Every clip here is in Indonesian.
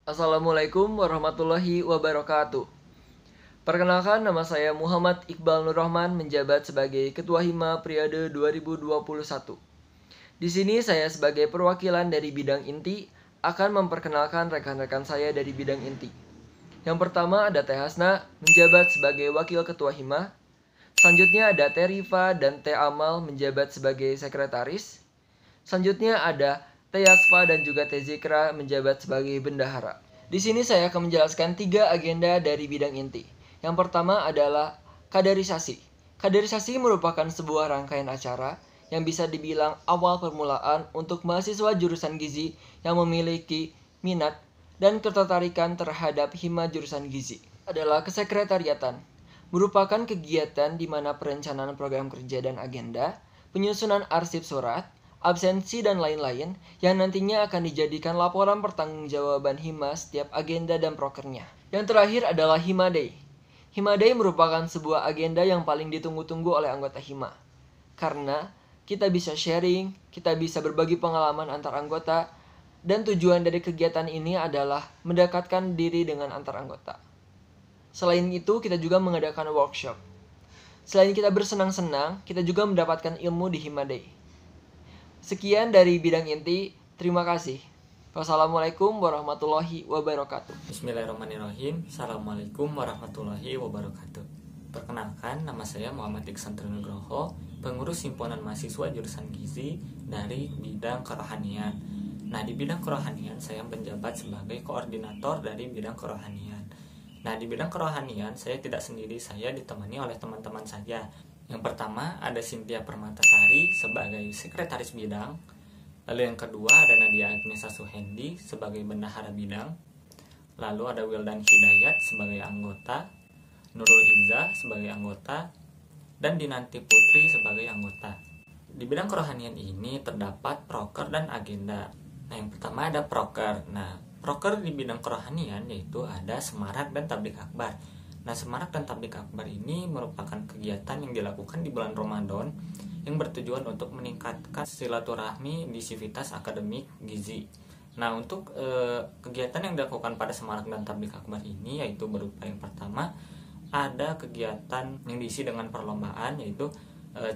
Assalamualaikum warahmatullahi wabarakatuh. Perkenalkan, nama saya Muhammad Iqbal Nur Rahman, menjabat sebagai Ketua Hima periode 2021. Di sini saya sebagai perwakilan dari bidang inti akan memperkenalkan rekan-rekan saya dari bidang inti. Yang pertama ada Teh Hasna, menjabat sebagai Wakil Ketua Hima. Selanjutnya ada Teh Rifa dan Teh Amal, menjabat sebagai Sekretaris. Selanjutnya ada Teh Yasfa dan juga Teh Zikra, menjabat sebagai Bendahara. Di sini saya akan menjelaskan 3 agenda dari bidang inti. Yang pertama adalah kaderisasi. Kaderisasi merupakan sebuah rangkaian acara yang bisa dibilang awal permulaan untuk mahasiswa jurusan gizi yang memiliki minat dan ketertarikan terhadap hima jurusan gizi. Adalah kesekretariatan, merupakan kegiatan di mana perencanaan program kerja dan agenda, penyusunan arsip surat, absensi, dan lain-lain yang nantinya akan dijadikan laporan pertanggungjawaban Hima setiap agenda dan prokernya. Yang terakhir adalah Hima Day. Hima Day merupakan sebuah agenda yang paling ditunggu-tunggu oleh anggota Hima. Karena kita bisa sharing, kita bisa berbagi pengalaman antar anggota, dan tujuan dari kegiatan ini adalah mendekatkan diri dengan antar anggota. Selain itu, kita juga mengadakan workshop. Selain kita bersenang-senang, kita juga mendapatkan ilmu di Hima Day. Sekian dari bidang inti, terima kasih. Wassalamualaikum warahmatullahi wabarakatuh. Bismillahirrahmanirrahim. Assalamualaikum warahmatullahi wabarakatuh. Perkenalkan, nama saya Muhammad Iksan Nugroho, pengurus himpunan mahasiswa jurusan gizi dari bidang kerohanian. Nah, di bidang kerohanian saya menjabat sebagai koordinator dari bidang kerohanian. Nah, di bidang kerohanian saya tidak sendiri, saya ditemani oleh teman-teman saya. Yang pertama ada Cynthia Permatasari sebagai sekretaris bidang. Lalu yang kedua ada Nadia Agnesa Suhendi sebagai bendahara bidang. Lalu ada Wildan Hidayat sebagai anggota, Nurul Izzah sebagai anggota, dan Dinanti Putri sebagai anggota. Di bidang kerohanian ini terdapat proker dan agenda. Nah, yang pertama ada proker. Nah, proker di bidang kerohanian yaitu ada semarak dan tablik akbar. Nah, semarak dan tablik akbar ini merupakan kegiatan yang dilakukan di bulan Ramadan yang bertujuan untuk meningkatkan silaturahmi di sivitas akademik gizi. Nah, untuk kegiatan yang dilakukan pada semarak dan tablik akbar ini yaitu berupa yang pertama ada kegiatan yang diisi dengan perlombaan, yaitu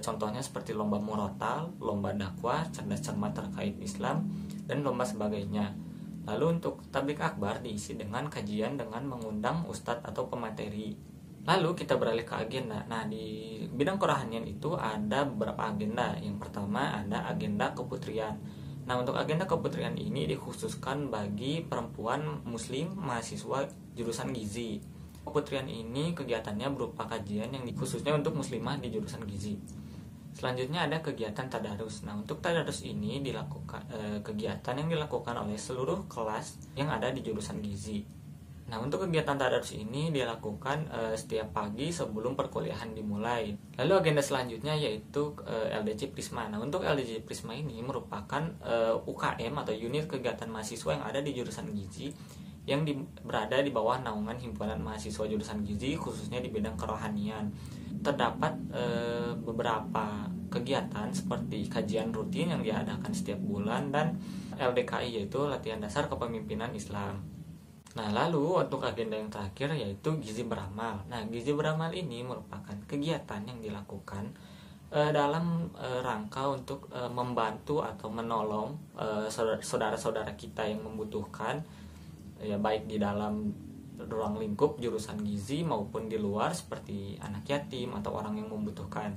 contohnya seperti lomba murotal, lomba dakwah, cerdas cermat terkait Islam, dan lomba sebagainya. Lalu untuk tablik akbar diisi dengan kajian dengan mengundang ustadz atau pemateri. Lalu kita beralih ke agenda. Nah, di bidang kerohanian itu ada beberapa agenda. Yang pertama ada agenda keputrian. Nah, untuk agenda keputrian ini dikhususkan bagi perempuan muslim mahasiswa jurusan gizi. Keputrian ini kegiatannya berupa kajian yang khususnya untuk muslimah di jurusan gizi. Selanjutnya ada kegiatan tadarus. Nah, untuk tadarus ini dilakukan kegiatan yang dilakukan oleh seluruh kelas yang ada di jurusan gizi. Nah, untuk kegiatan tadarus ini dilakukan setiap pagi sebelum perkuliahan dimulai. Lalu agenda selanjutnya yaitu LDC Prisma. Nah, untuk LDC Prisma ini merupakan UKM atau unit kegiatan mahasiswa yang ada di jurusan gizi yang berada di bawah naungan himpunan mahasiswa jurusan gizi khususnya di bidang kerohanian. Terdapat beberapa kegiatan seperti kajian rutin yang diadakan setiap bulan dan LDKI yaitu latihan dasar kepemimpinan Islam. Nah, lalu untuk agenda yang terakhir yaitu gizi beramal. Nah, gizi beramal ini merupakan kegiatan yang dilakukan dalam rangka untuk membantu atau menolong saudara-saudara kita yang membutuhkan, ya baik di dalam ruang lingkup jurusan gizi maupun di luar seperti anak yatim atau orang yang membutuhkan.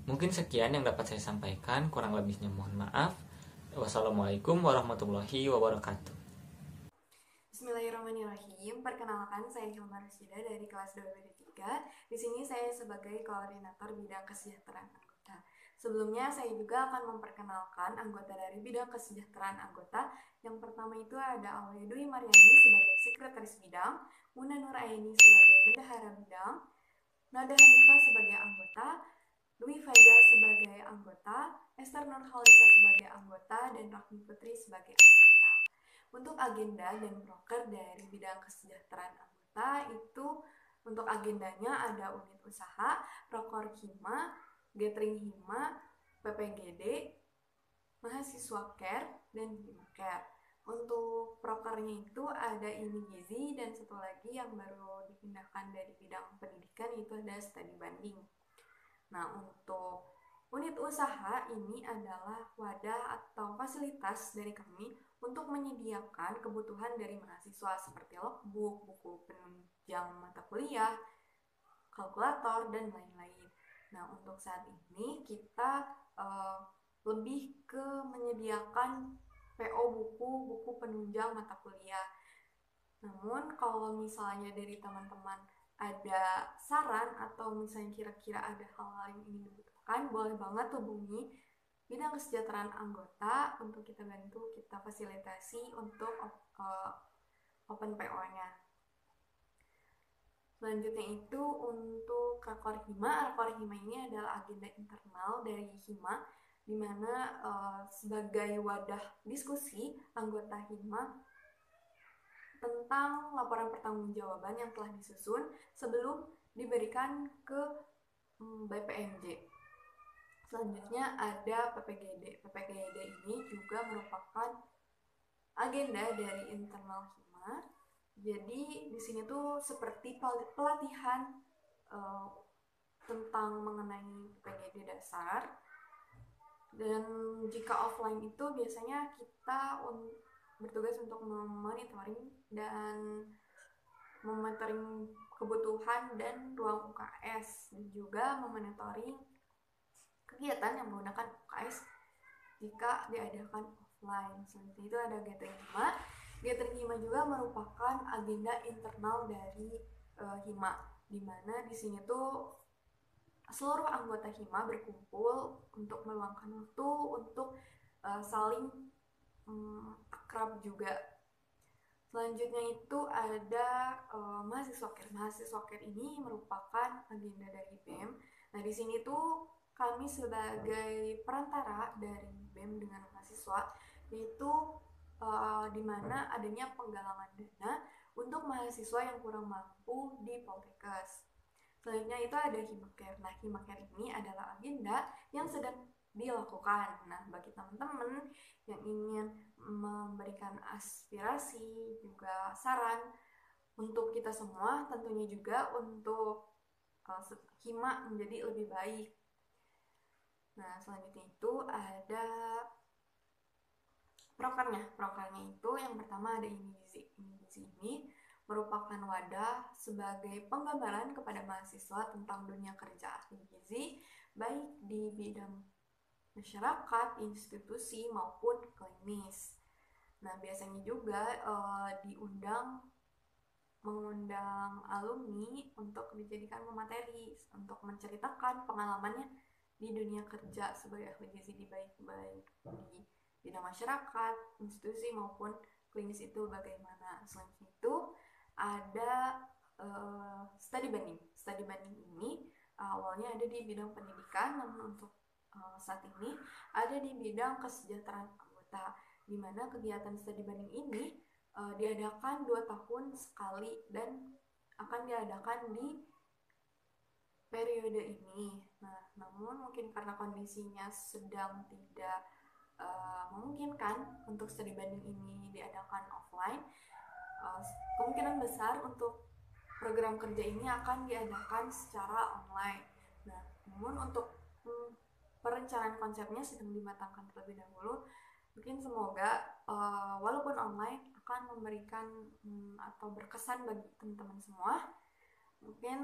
Mungkin sekian yang dapat saya sampaikan, kurang lebihnya mohon maaf. Wassalamualaikum warahmatullahi wabarakatuh. Bismillahirrahmanirrahim. Perkenalkan, saya Hilmar Rusyida dari kelas 2B3. Di sini saya sebagai koordinator bidang kesejahteraan anggota. Sebelumnya saya juga akan memperkenalkan anggota dari bidang kesejahteraan anggota. Yang pertama itu ada Aulia Dwi Mariani sebagai sekretaris bidang, Muna Nur Aini sebagai bendahara bidang, Nada Hanifah sebagai anggota, Dwi Faiza sebagai anggota, Esther Nurhalisa sebagai anggota, dan Rahmi Putri sebagai anggota. Untuk agenda dan proker dari bidang kesejahteraan anggota itu untuk agendanya ada unit usaha, Prokor Hima, Gathering Hima, PPGD, Mahasiswa Care, dan Hima Care. Untuk prokernya itu ada IMI Gizi dan satu lagi yang baru dipindahkan dari bidang pendidikan itu ada studi banding. Nah, untuk unit usaha ini adalah wadah atau fasilitas dari kami untuk menyediakan kebutuhan dari mahasiswa seperti logbook, buku penunjang mata kuliah, kalkulator, dan lain-lain. Nah, untuk saat ini kita lebih ke menyediakan PO buku penunjang mata kuliah. Namun kalau misalnya dari teman-teman ada saran atau misalnya kira-kira ada hal-hal yang ingin dibutuhkan, boleh banget hubungi bidang kesejahteraan anggota untuk kita bantu, kita fasilitasi untuk open PO-nya. Selanjutnya itu untuk Rakor Hima. Rakor Hima ini adalah agenda internal dari Hima, di mana sebagai wadah diskusi anggota Hima tentang laporan pertanggungjawaban yang telah disusun sebelum diberikan ke BPMJ. Selanjutnya ada PPGD. PPGD ini juga merupakan agenda dari internal Hima. Jadi di sini tuh seperti pelatihan tentang mengenai PPGD dasar. Dan jika offline itu biasanya kita bertugas untuk memonitoring dan memonitoring kebutuhan dan ruang UKS, dan juga memonitoring kegiatan yang menggunakan UKS jika diadakan offline. Selanjutnya itu ada gathering Hima. Gathering Hima juga merupakan agenda internal dari Hima, di mana di sini tuh seluruh anggota Hima berkumpul untuk meluangkan waktu untuk saling akrab juga. Selanjutnya itu ada mahasiswa care. Mahasiswa care ini merupakan agenda dari BEM. Nah, di sini tuh kami sebagai perantara dari BEM dengan mahasiswa, yaitu di mana adanya penggalangan dana untuk mahasiswa yang kurang mampu di Poltekkes. Selanjutnya itu ada Himacare. Nah, Himacare ini adalah agenda yang sedang dilakukan. Nah, bagi teman-teman yang ingin memberikan aspirasi, juga saran untuk kita semua, tentunya juga untuk Hima menjadi lebih baik. Nah, selanjutnya itu ada prokernya. Prokernya itu yang pertama ada IMI Gizi. IMI Gizi ini merupakan wadah sebagai penggambaran kepada mahasiswa tentang dunia kerja ahli gizi, baik di bidang masyarakat, institusi, maupun klinis. Nah, biasanya juga mengundang alumni untuk dijadikan pemateri, untuk menceritakan pengalamannya di dunia kerja sebagai ahli gizi di baik di bidang masyarakat, institusi, maupun klinis itu bagaimana. Selanjutnya itu ada studi banding. Studi banding ini awalnya ada di bidang pendidikan, namun untuk saat ini ada di bidang kesejahteraan anggota, di mana kegiatan studi banding ini diadakan 2 tahun sekali dan akan diadakan di periode ini. Nah, namun mungkin karena kondisinya sedang tidak memungkinkan untuk studi banding ini diadakan offline, kemungkinan besar untuk program kerja ini akan diadakan secara online. Nah, namun untuk perencanaan konsepnya sedang dimatangkan terlebih dahulu. Mungkin semoga walaupun online akan memberikan atau berkesan bagi teman-teman semua. Mungkin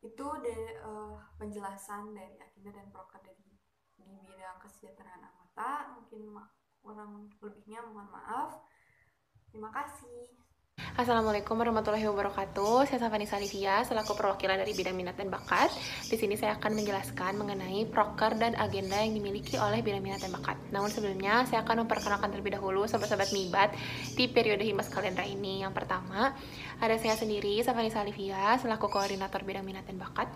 itu penjelasan dari agenda dan proker di bidang kesejahteraan anggota. Mungkin kurang lebihnya mohon maaf. Terima kasih. Assalamualaikum warahmatullahi wabarakatuh. Saya Safani Salivia selaku perwakilan dari bidang minat dan bakat. Di sini saya akan menjelaskan mengenai proker dan agenda yang dimiliki oleh bidang minat dan bakat. Namun sebelumnya saya akan memperkenalkan terlebih dahulu sobat-sobat MIBAT di periode Himas kalender ini. Yang pertama, ada saya sendiri Safani Salivia selaku koordinator bidang minat dan bakat.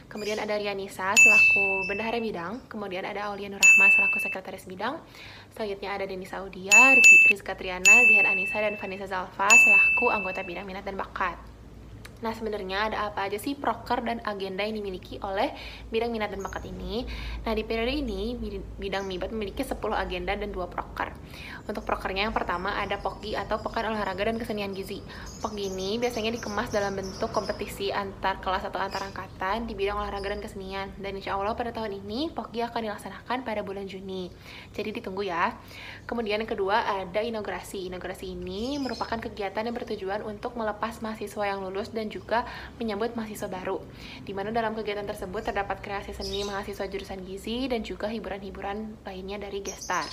Kemudian ada Rianisa selaku bendahara bidang. Kemudian ada Aulia Nurrahma selaku sekretaris bidang. Selanjutnya ada Denisa Audia, Rizka Triana, Zihan Anissa, dan Vanessa Zalfa selaku anggota bidang minat dan bakat. Nah, sebenarnya ada apa aja sih proker dan agenda yang dimiliki oleh bidang minat dan bakat ini? Nah, di periode ini, bidang MIBAT memiliki 10 agenda dan 2 proker. Untuk prokernya yang pertama ada POKGI atau Pekan Olahraga dan Kesenian Gizi. POKGI ini biasanya dikemas dalam bentuk kompetisi antar kelas atau antar angkatan di bidang olahraga dan kesenian. Dan insya Allah pada tahun ini POKGI akan dilaksanakan pada bulan Juni. Jadi ditunggu ya. Kemudian yang kedua ada inaugurasi. Inaugurasi ini merupakan kegiatan yang bertujuan untuk melepas mahasiswa yang lulus dan juga menyambut mahasiswa baru, di mana dalam kegiatan tersebut terdapat kreasi seni mahasiswa jurusan gizi dan juga hiburan-hiburan lainnya dari Gestar.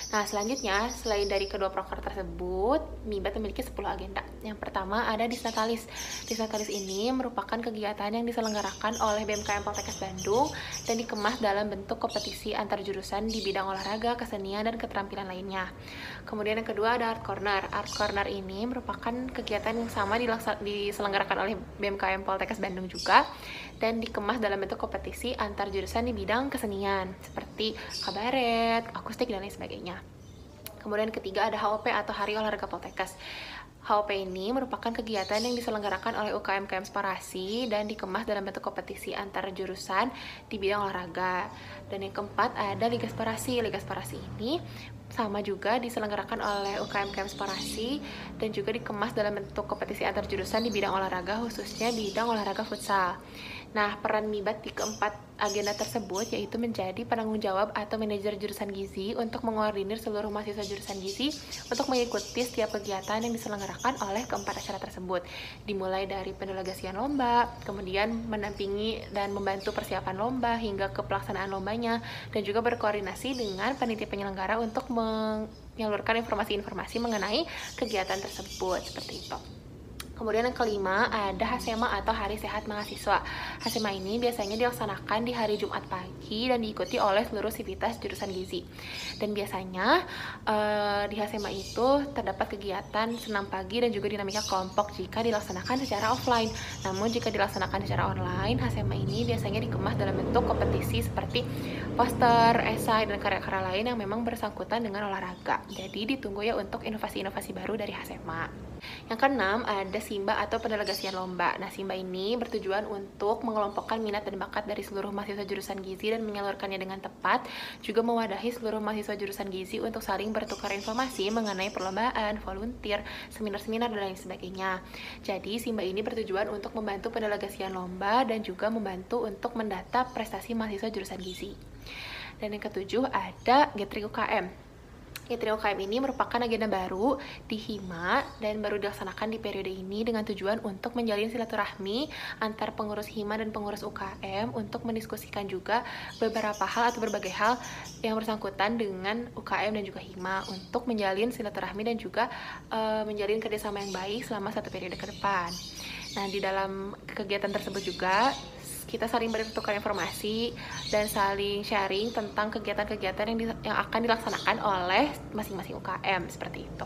Nah, selanjutnya, selain dari kedua proker tersebut, MIBAT memiliki 10 agenda. Yang pertama ada Disnatalis. Disnatalis ini merupakan kegiatan yang diselenggarakan oleh BMKM Poltekkes Bandung dan dikemas dalam bentuk kompetisi antar jurusan di bidang olahraga, kesenian, dan keterampilan lainnya. Kemudian yang kedua ada Art Corner. Art Corner ini merupakan kegiatan yang sama diselenggarakan oleh BMKM Poltekkes Bandung juga dan dikemas dalam bentuk kompetisi antar jurusan di bidang kesenian seperti kabaret, akustik, dan lain sebagainya. Kemudian ketiga ada HOP atau Hari Olahraga Poltekkes. HOP ini merupakan kegiatan yang diselenggarakan oleh UKM-UKM Sparasi dan dikemas dalam bentuk kompetisi antar jurusan di bidang olahraga. Dan yang keempat ada Liga Sparasi. Liga Sparasi ini sama juga diselenggarakan oleh UKM-UKM Sparasi dan juga dikemas dalam bentuk kompetisi antar jurusan di bidang olahraga, khususnya bidang olahraga futsal. Nah, peran MIBAT di keempat agenda tersebut yaitu menjadi penanggung jawab atau manajer jurusan gizi untuk mengkoordinir seluruh mahasiswa jurusan gizi untuk mengikuti setiap kegiatan yang diselenggarakan oleh keempat acara tersebut. Dimulai dari pendelegasian lomba, kemudian mendampingi dan membantu persiapan lomba hingga ke pelaksanaan lombanya, dan juga berkoordinasi dengan panitia penyelenggara untuk menyalurkan informasi-informasi mengenai kegiatan tersebut, seperti itu. Kemudian yang kelima ada HASEMA atau Hari Sehat Mahasiswa. HASEMA ini biasanya dilaksanakan di hari Jumat pagi dan diikuti oleh seluruh sivitas jurusan gizi. Dan biasanya di HASEMA itu terdapat kegiatan senam pagi dan juga dinamika kelompok jika dilaksanakan secara offline. Namun jika dilaksanakan secara online, HASEMA ini biasanya dikemas dalam bentuk kompetisi seperti poster, esai, dan karya-karya lain yang memang bersangkutan dengan olahraga. Jadi ditunggu ya untuk inovasi-inovasi baru dari HASEMA. Yang keenam ada SIMBA atau pendelegasian lomba. Nah, SIMBA ini bertujuan untuk mengelompokkan minat dan bakat dari seluruh mahasiswa jurusan gizi dan menyalurkannya dengan tepat, juga mewadahi seluruh mahasiswa jurusan gizi untuk saling bertukar informasi mengenai perlombaan, volunteer, seminar-seminar, dan lain sebagainya. Jadi, SIMBA ini bertujuan untuk membantu pendelegasian lomba dan juga membantu untuk mendata prestasi mahasiswa jurusan gizi. Dan yang ketujuh ada Gathering UKM. Gathering UKM ini merupakan agenda baru di HIMA dan baru dilaksanakan di periode ini dengan tujuan untuk menjalin silaturahmi antar pengurus HIMA dan pengurus UKM untuk mendiskusikan juga beberapa hal atau berbagai hal yang bersangkutan dengan UKM dan juga HIMA untuk menjalin silaturahmi dan juga menjalin kerjasama yang baik selama satu periode ke depan. Nah, di dalam kegiatan tersebut juga kita saling bertukar informasi dan saling sharing tentang kegiatan-kegiatan yang akan dilaksanakan oleh masing-masing UKM, seperti itu.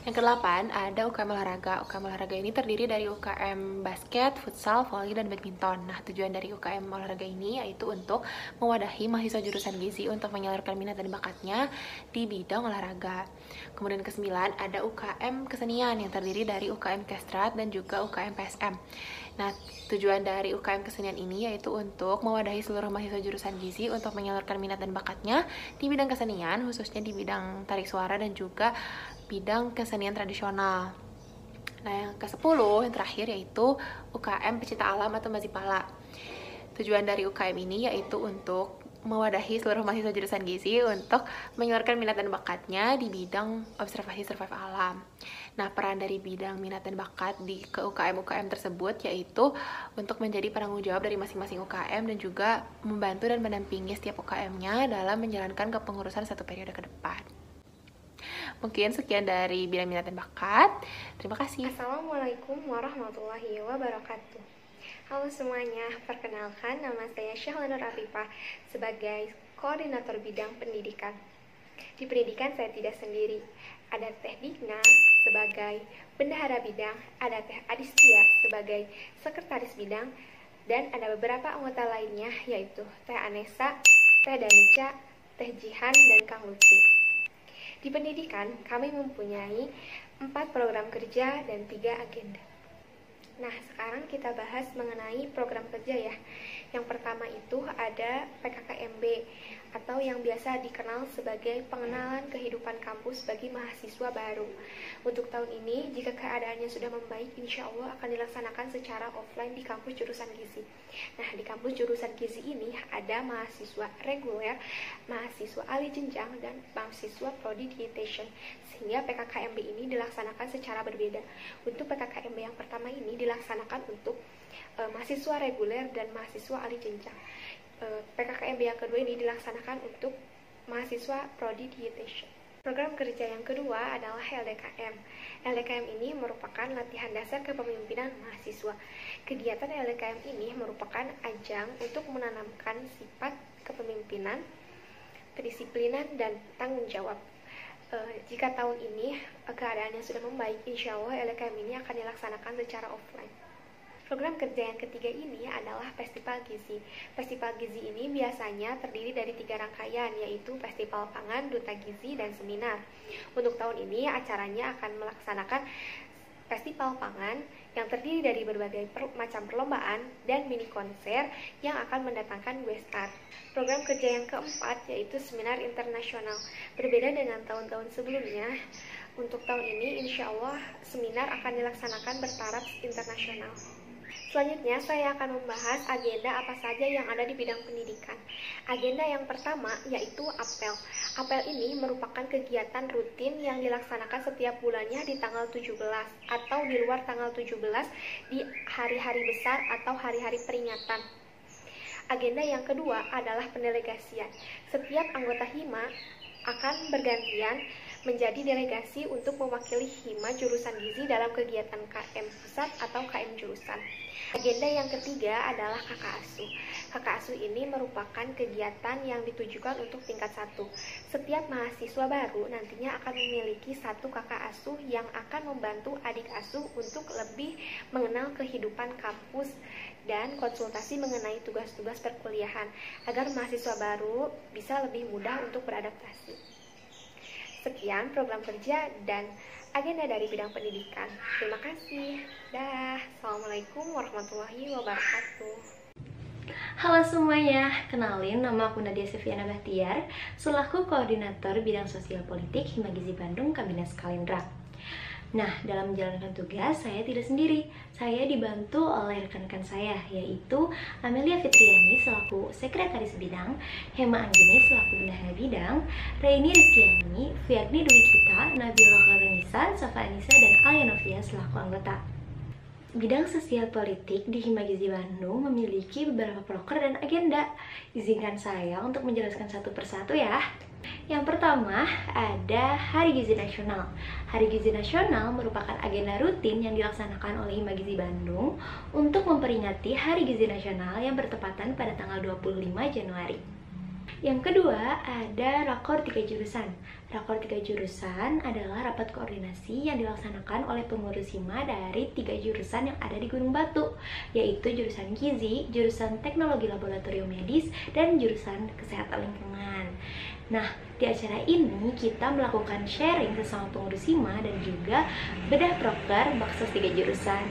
Yang kedelapan ada UKM Olahraga. UKM Olahraga ini terdiri dari UKM Basket, Futsal, Volley, dan Badminton. Nah, tujuan dari UKM Olahraga ini yaitu untuk mewadahi mahasiswa jurusan gizi untuk menyalurkan minat dan bakatnya di bidang olahraga. Kemudian kesembilan ada UKM Kesenian yang terdiri dari UKM Kestrat dan juga UKM PSM. Nah, tujuan dari UKM Kesenian ini yaitu untuk mewadahi seluruh mahasiswa jurusan gizi untuk menyalurkan minat dan bakatnya di bidang kesenian, khususnya di bidang tarik suara dan juga bidang kesenian tradisional. Nah, yang ke-10 yang terakhir yaitu UKM Pecinta Alam atau Mazipala. Tujuan dari UKM ini yaitu untuk mewadahi seluruh mahasiswa jurusan gizi untuk menyalurkan minat dan bakatnya di bidang observasi survival alam. Nah, peran dari bidang minat dan bakat di UKM-UKM tersebut yaitu untuk menjadi penanggung jawab dari masing-masing UKM dan juga membantu dan mendampingi setiap UKM-nya dalam menjalankan kepengurusan satu periode ke depan. Mungkin sekian dari bidang minat dan bakat. Terima kasih. Assalamualaikum warahmatullahi wabarakatuh. Halo semuanya, perkenalkan nama saya Syahlanur Afifah sebagai Koordinator Bidang Pendidikan. Di pendidikan saya tidak sendiri, ada Teh Digna sebagai Bendahara Bidang, ada Teh Adistia sebagai Sekretaris Bidang, dan ada beberapa anggota lainnya yaitu Teh Anessa, Teh Danica, Teh Jihan, dan Kang Lutfi. Di pendidikan, kami mempunyai 4 program kerja dan 3 agenda. Nah, sekarang kita bahas mengenai program kerja ya. Yang pertama itu ada PKKMB atau yang biasa dikenal sebagai pengenalan kehidupan kampus bagi mahasiswa baru. Untuk tahun ini, jika keadaannya sudah membaik, insya Allah akan dilaksanakan secara offline di kampus jurusan gizi. Nah, di kampus jurusan gizi ini ada mahasiswa reguler, mahasiswa alih jenjang, dan mahasiswa prodi dietitian. Sehingga PKKMB ini dilaksanakan secara berbeda. Untuk PKKMB yang pertama ini dilaksanakan untuk mahasiswa reguler dan mahasiswa alih jenjang. PKKMB yang kedua ini dilaksanakan untuk mahasiswa prodi dietitian. Program kerja yang kedua adalah LDKM. LDKM ini merupakan latihan dasar kepemimpinan mahasiswa. Kegiatan LDKM ini merupakan ajang untuk menanamkan sifat kepemimpinan, kedisiplinan, dan tanggung jawab. Jika tahun ini keadaannya sudah membaik, insya Allah LDKM ini akan dilaksanakan secara offline. Program kerja yang ketiga ini adalah Festival Gizi. Festival Gizi ini biasanya terdiri dari 3 rangkaian, yaitu Festival Pangan, Duta Gizi, dan Seminar. Untuk tahun ini acaranya akan melaksanakan Festival Pangan yang terdiri dari berbagai macam perlombaan dan mini konser yang akan mendatangkan guest-star. Program kerja yang keempat yaitu Seminar Internasional. Berbeda dengan tahun-tahun sebelumnya, untuk tahun ini insya Allah seminar akan dilaksanakan bertaraf internasional. Selanjutnya, saya akan membahas agenda apa saja yang ada di bidang pendidikan. Agenda yang pertama yaitu apel. Apel ini merupakan kegiatan rutin yang dilaksanakan setiap bulannya di tanggal 17 atau di luar tanggal 17 di hari-hari besar atau hari-hari peringatan. Agenda yang kedua adalah pendelegasian. Setiap anggota HIMA akan bergantian menjadi delegasi untuk mewakili HIMA jurusan gizi dalam kegiatan KM pusat atau KM jurusan. Agenda yang ketiga adalah kakak asuh. Kakak asuh ini merupakan kegiatan yang ditujukan untuk tingkat 1. Setiap mahasiswa baru nantinya akan memiliki 1 kakak asuh yang akan membantu adik asuh untuk lebih mengenal kehidupan kampus dan konsultasi mengenai tugas-tugas perkuliahan agar mahasiswa baru bisa lebih mudah untuk beradaptasi. Sekian program kerja dan agenda dari bidang pendidikan. Terima kasih. Dah. Assalamualaikum warahmatullahi wabarakatuh. Halo semuanya, kenalin nama aku Nadia Seviana Bahtiar, selaku Koordinator Bidang Sosial Politik Hima Gizi Bandung Kabinets Kalindra. Nah, dalam menjalankan tugas, saya tidak sendiri. Saya dibantu oleh rekan-rekan saya, yaitu Amelia Fitriani selaku Sekretaris Bidang, Hema Anggini selaku Bendahara Bidang, Reini Rizkyani, Fiatni Dwi Kita, Nabila Khairunisa, Safa Anissa, dan Alia Novia selaku anggota. Bidang sosial politik di Hima Gizi Bandung memiliki beberapa proker dan agenda. Izinkan saya untuk menjelaskan satu persatu ya. Yang pertama, ada Hari Gizi Nasional. Hari Gizi Nasional merupakan agenda rutin yang dilaksanakan oleh Hima Gizi Bandung untuk memperingati Hari Gizi Nasional yang bertepatan pada tanggal 25 Januari. Yang kedua, ada Rakor 3 Jurusan. Rakor 3 Jurusan adalah rapat koordinasi yang dilaksanakan oleh pengurus Hima dari 3 jurusan yang ada di Gunung Batu, yaitu jurusan Gizi, jurusan Teknologi Laboratorium Medis, dan jurusan Kesehatan Lingkungan. Nah, di acara ini kita melakukan sharing sesama pengurus Hima dan juga bedah proker Baksos 3 Jurusan.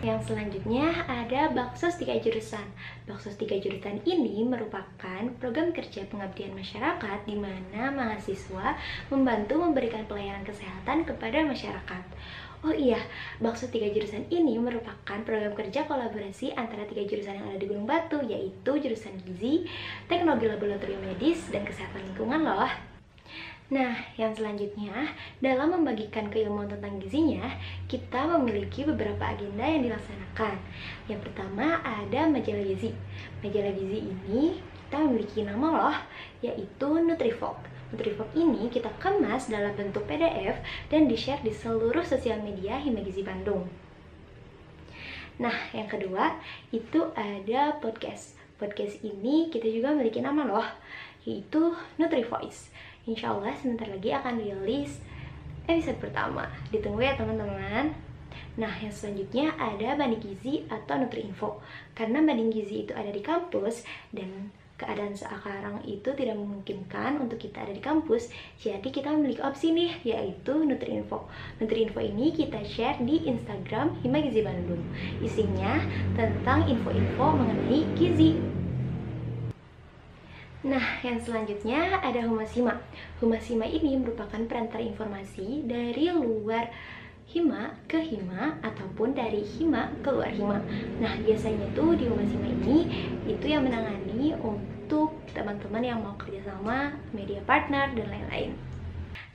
Yang selanjutnya ada Baksos 3 Jurusan. Baksos 3 Jurusan ini merupakan program kerja pengabdian masyarakat di mana mahasiswa membantu memberikan pelayanan kesehatan kepada masyarakat. Oh iya, Baksos 3 Jurusan ini merupakan program kerja kolaborasi antara 3 jurusan yang ada di Gunung Batu, yaitu jurusan Gizi, Teknologi Laboratorium Medis, dan Kesehatan Lingkungan loh. Nah, yang selanjutnya, dalam membagikan keilmuan tentang gizinya, kita memiliki beberapa agenda yang dilaksanakan. Yang pertama ada majalah gizi. Majalah gizi ini kita memiliki nama loh, yaitu Nutrivok. Nutrivok ini kita kemas dalam bentuk PDF dan di-share di seluruh sosial media Hima Gizi Bandung. Nah, yang kedua itu ada podcast. Podcast ini kita juga memiliki nama loh, yaitu NutriVoice. Insya Allah sebentar lagi akan rilis episode pertama. Ditunggu ya teman-teman. Nah, yang selanjutnya ada Banding Gizi atau Nutriinfo. Karena Banding Gizi itu ada di kampus dan keadaan sekarang itu tidak memungkinkan untuk kita ada di kampus, jadi kita memiliki opsi nih, yaitu Nutrinfo. Nutrinfo ini kita share di Instagram Hima Gizi Bandung. Isinya tentang info-info mengenai gizi. Nah, yang selanjutnya ada Humas Hima. Humas Hima ini merupakan perantara informasi dari luar Hima ke Hima ataupun dari Hima ke luar Hima. Nah, biasanya tuh di Humas Hima ini itu yang menangani untuk teman-teman yang mau kerjasama, media partner, dan lain-lain.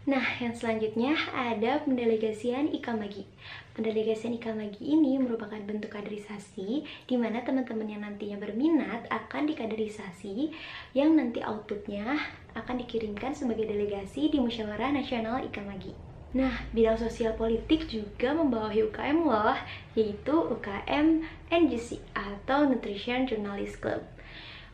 Nah, yang selanjutnya ada pendelegasian Ikamagi. Pendelegasian Ikamagi ini merupakan bentuk kaderisasi di mana teman-teman yang nantinya berminat akan dikaderisasi yang nanti outputnya akan dikirimkan sebagai delegasi di Musyawarah Nasional Ikamagi. Nah, bidang sosial politik juga membawahi UKM loh, yaitu UKM NGC atau Nutrition Journalist Club.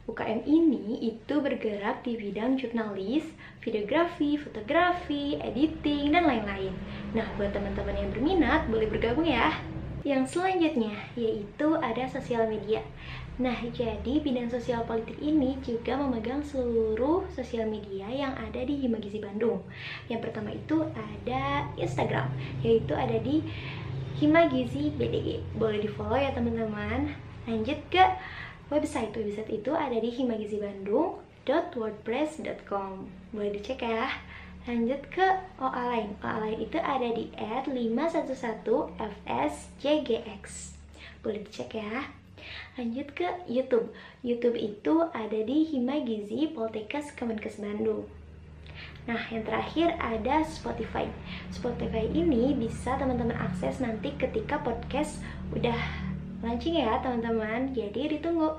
UKM ini itu bergerak di bidang jurnalis, videografi, fotografi, editing, dan lain-lain. Nah, buat teman-teman yang berminat, boleh bergabung ya. Yang selanjutnya, yaitu ada sosial media. Nah, jadi bidang sosial politik ini juga memegang seluruh sosial media yang ada di Hima Gizi Bandung. Yang pertama itu ada Instagram, yaitu ada di Hima Gizi BDG. Boleh di-follow ya teman-teman. Lanjut ke website itu ada di himagizibandung.wordpress.com. Boleh dicek ya. Lanjut ke OA lain. OA lain itu ada di @511fsjgx. Boleh dicek ya. Lanjut ke YouTube. YouTube itu ada di Hima Gizi Poltekkes Kemenkes Bandung. Nah, yang terakhir ada Spotify. Spotify ini bisa teman-teman akses nanti ketika podcast udah launching ya teman-teman. Jadi ditunggu.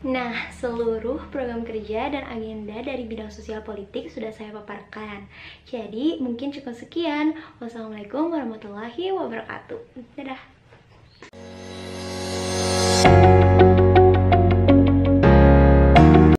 Nah, seluruh program kerja dan agenda dari bidang sosial politik sudah saya paparkan. Jadi, mungkin cukup sekian. Wassalamualaikum warahmatullahi wabarakatuh. Dadah.